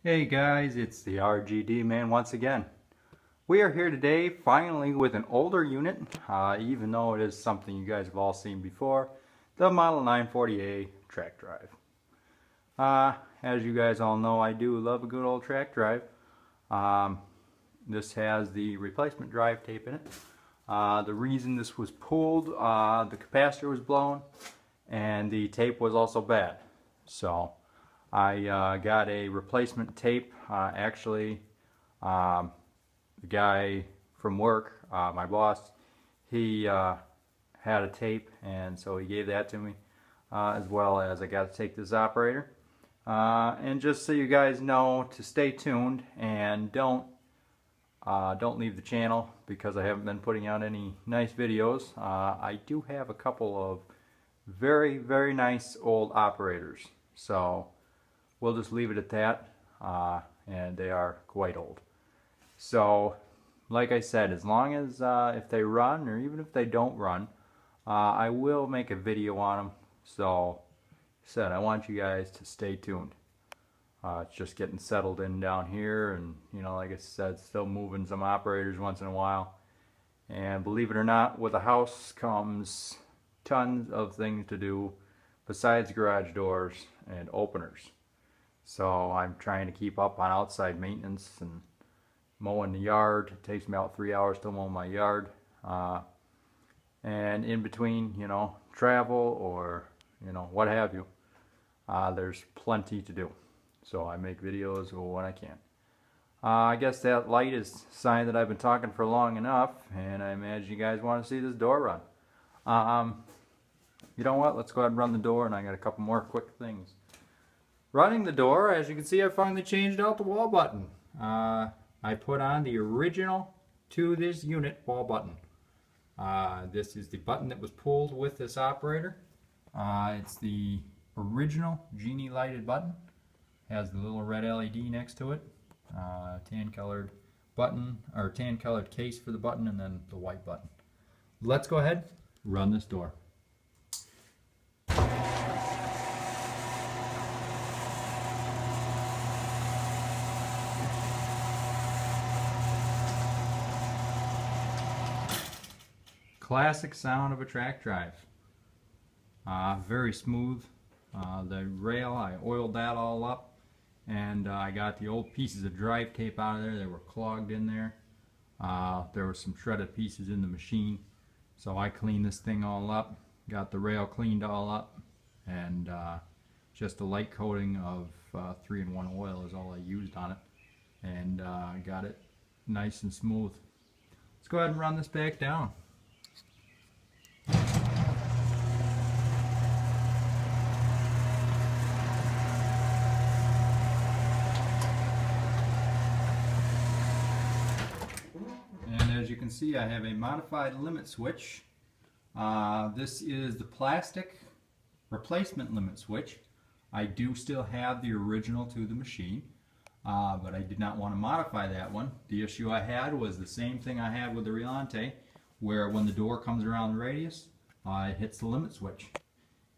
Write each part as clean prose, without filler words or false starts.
Hey guys, it's the RGD man once again. We are here today finally with an older unit, even though it is something you guys have all seen before, the Model 940A track drive. As you guys all know, I do love a good old track drive. This has the replacement drive tape in it. The reason this was pulled, the capacitor was blown and the tape was also bad. So I got a replacement tape. The guy from work, my boss, he had a tape, and so he gave that to me, as well as I got to take this operator. And just so you guys know to stay tuned and don't leave the channel because I haven't been putting out any nice videos. I do have a couple of very nice old operators, so we'll just leave it at that, and they are quite old. So like I said, as long as if they run, or even if they don't run, I will make a video on them. So I want you guys to stay tuned. It's just getting settled in down here, and like I said, still moving some operators once in a while. And believe it or not, with a house comes tons of things to do besides garage doors and openers. So I'm trying to keep up on outside maintenance and mowing the yard. It takes me about 3 hours to mow my yard. And in between, travel or, what have you, there's plenty to do. So I make videos when I can. I guess that light is a sign that I've been talking for long enough, and I imagine you guys want to see this door run. You know what? Let's go ahead and run the door, and I got a couple more quick things. Running the door, as you can see, I finally changed out the wall button. I put on the original to this unit wall button. This is the button that was pulled with this operator. It's the original Genie lighted button. Has the little red LED next to it. Tan colored button, or tan colored case for the button, and then the white button. Let's go ahead, run this door. Classic sound of a track drive. Very smooth. The rail, I oiled that all up, and I got the old pieces of drive tape out of there. They were clogged in there. There were some shredded pieces in the machine, so I cleaned this thing all up, got the rail cleaned all up, and just a light coating of 3-in-1 oil is all I used on it, and got it nice and smooth. Let's go ahead and run this back down. As you can see, I have a modified limit switch. This is the plastic replacement limit switch. I do still have the original to the machine, but I did not want to modify that one. The issue I had was the same thing I had with the Relante, where when the door comes around the radius, it hits the limit switch.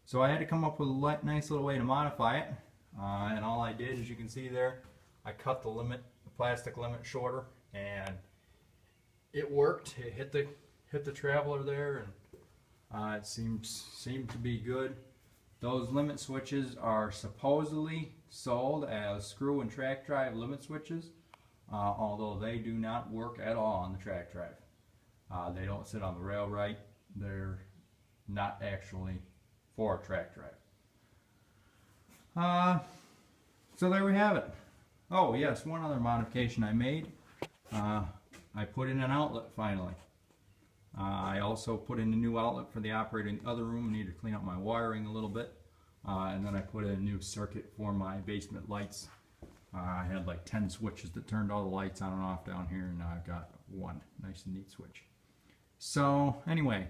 So I had to come up with a nice little way to modify it, and all I did, as you can see there, I cut the plastic limit shorter, and it worked. It hit the traveler there, and it seemed to be good. Those limit switches are supposedly sold as screw and track drive limit switches, although they do not work at all on the track drive. They don't sit on the rail right. They're not actually for a track drive. So there we have it. Oh yes, one other modification I made. I put in an outlet finally. I also put in a new outlet for the operator in the other room. I need to clean up my wiring a little bit. And then I put in a new circuit for my basement lights. I had like 10 switches that turned all the lights on and off down here, and now I've got one nice and neat switch. So anyway,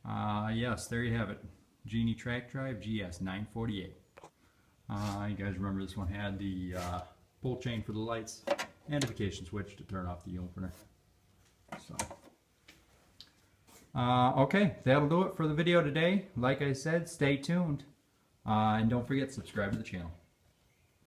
yes, there you have it. Genie track drive GS948. You guys remember this one had the pull chain for the lights, identification switch to turn off the opener. So, okay, that'll do it for the video today. Like I said, stay tuned, and don't forget to subscribe to the channel.